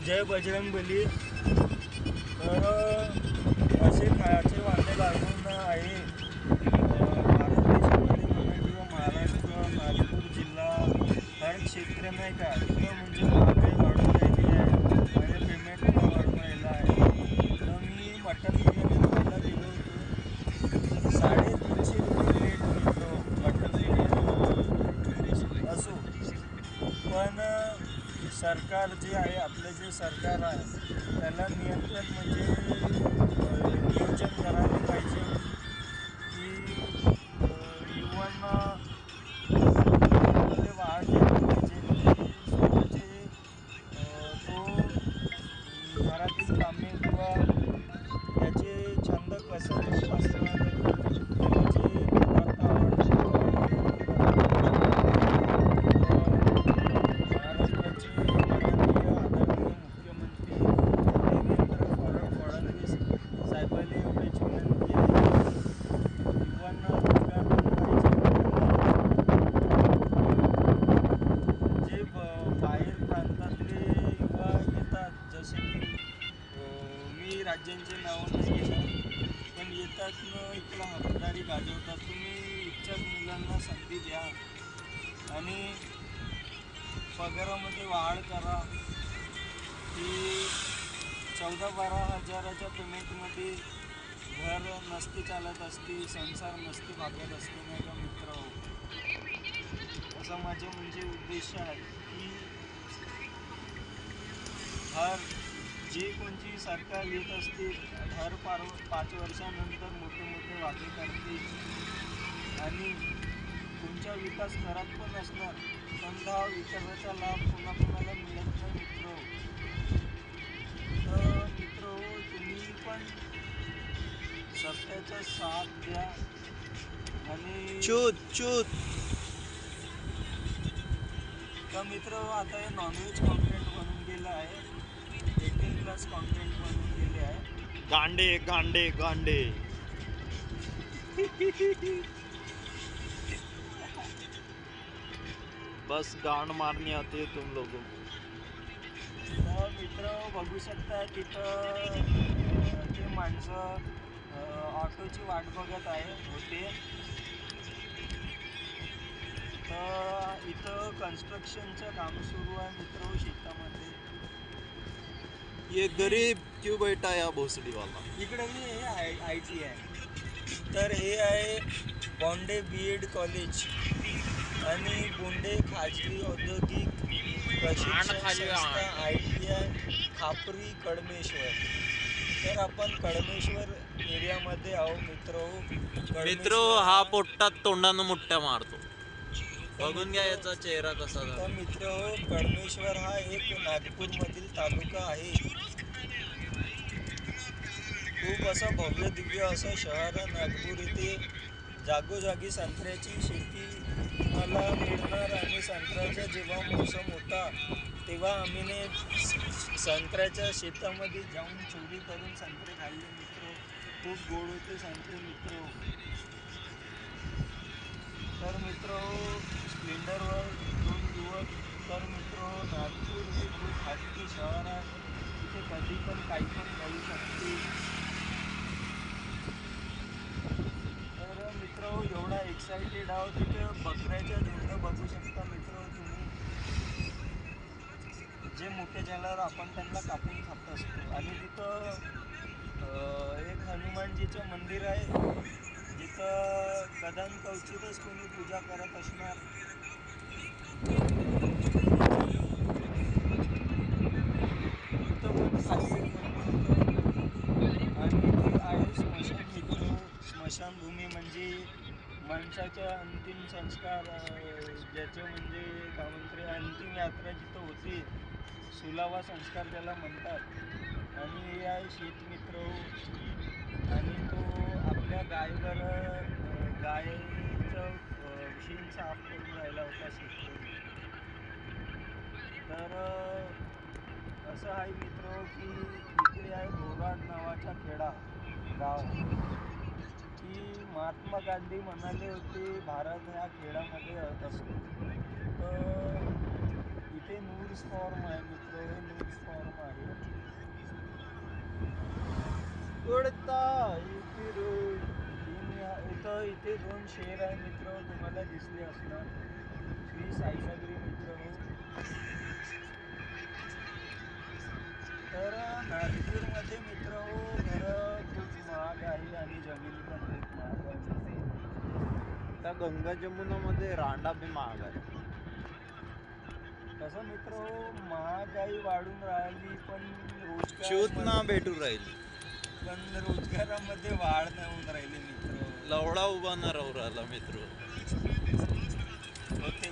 जय बजरंगबली. तर असे खायचे वांदे लागून आहे भारत देशामध्ये म्हणा किंवा महाराष्ट्र नागपूर जिल्हा हर क्षेत्र नाही का इथं म्हणजे महागाई वाढून राहिली आहे. माझ्या पेमेंट पण वाढून राहिला आहे. तर मी मटन बिर्याणी खायला गेलो होतो. 350 रुपये प्लेट मिळतो मटन बिर्याणी असो. पण सरकार जे आहे आपलं जे सरकार आहे त्याला नियंत्रण म्हणजे नियोजन करायला पाहिजे की युवांना मध्ये वाढ द्यायला पाहिजे की स्वतःचे तो घरातील कामे किंवा त्याचे छंद कसं जोपासणार त्याला जे पदार्थ आवडतात तो महाराष्ट्राचे माननीय आदरणीय मुख्यमंत्री देवेंद्र फडणवीस साहेबांनी एवढीच विनंती आहे युवांना रोजगार जे बाहेर प्रांतातले युवा येतात जसे की मी राज्यांचे नाव नाही घेणार पण येतात न इकडं हकदारी गाजवतात. तुम्ही इच्छुक मुलांना संधी द्या आणि पगारामध्ये वाढ करा की 14-12 हजाराच्या पेमेंटमध्ये घर नसते चालत असते संसार नसते भागत असते नाही का मित्र. असा माझे म्हणजे उद्देश आहे की हर जे कोणची सरकार येत असते हर 5 वर्षानंतर मोठे मोठे वादे करते आणि तुमचा विकास करत पण असणार पण हा विकासाचा लाभ पुन्हा कुणाला मिळत नाही मित्र. तर मित्र तुम्ही पण सत्याचा साथ द्या आणि तर मित्र आता हे नॉनव्हेज कॉन्टेंट बनून गेलं आहे 18+ कॉन्टेंट बनून गेले आहे. गांडे गांडे गांडे. बस गांड मारनी आती है तुम लोगों को. तर मित्र बघू शकता तिथं ते माणसं ऑटोची वाट बघत होते. तर इथं कन्स्ट्रक्शनचं काम सुरू आहे मित्र शेतामध्ये. ये गरीब क्यों बैठा या भोसडी वाला. इकडे मी हे IT आहे. तर हे आहे बॉन्डे BEd कॉलेज आणि बोंडे खाजगी औद्योगिक प्रशिक्षण संस्था ITI खापरी कडमेश्वर. तर आपण कडमेश्वर एरियामध्ये आहो मित्र हा पोट्टात तोंडानं मुठ्ठ्या मारतो. बघून घ्या याचा चेहरा कसा तर मित्र कडमेश्वर हा एक नागपूरमधील तालुका आहे. खूप असं भव्य दिव्य असं शहर नागपूर येथे जागोजागी संत्र्याची शेती मला मिळणार आणि संत्र्याचा जेव्हा मोसम होता तेव्हा आम्हीने संत्र्याच्या शेतामध्ये जाऊन चोरी करून संत्रे खाल्ले मित्र. खूप गोड होते संत्रे मित्र. तर मित्र स्प्लेंडरवर 2 युवक. तर मित्र नागपूर हे खूप हटके शहर आहे. तिथे कधी पण काही पण घडू शकते. तर मित्र एवढा एक्साइटेड आहोत तिथे बकऱ्याच्या झुंड बघू शकता मित्र तुम्ही. जे मोठे झाल्यावर आपण त्यांना कापून खात असतो. आणि तिथं एक हनुमानजीचं मंदिर आहे जिथं कदान कवचितच कोणी पूजा करत असणार. इथं पण खाली एक मंदिर आणि ती आहे स्मशान मित्र. स्मशानभूमी म्हणजे माणसाच्या अंतिम संस्कार ज्याचं म्हणजे काय म्हणते अंतिम यात्रा जिथं होती सुलावा संस्कार ज्याला म्हणतात. आणि हे आहे शेतमित्र आणि तो आपल्या गायीवर गायीचं शेण साफ करून राहिला होता शेतकरी. तर असं आहे मित्र की इकडे आहे घोराड नावाचा खेडा गाव की महात्मा गांधी म्हणाले होते भारत ह्या खेड्यामध्ये असतो. न्यूज फॉर्म आहे मित्र, हे न्यूज फॉर्म आहे. उडता फिरून दुनिया. इथे 2 शेर आहे मित्र, तुम्हाला दिसले असणार. श्री साईसागरी मित्र हो. तर नागपूरमध्ये मित्र हो घरं खूप महाग आहे आणि जमिनी पण खूप महाग आहे. त्या गंगा जमुनामध्ये रांडा बी महाग आहे. तसं मित्र हो महागाई वाढून राहिली पण शोध ना रोजगार भेटू राहिली. पण रोजगारामध्ये वाढ नाही होऊन राहिली मित्र. लवडा उभा न राहू राहिला मित्र. होते.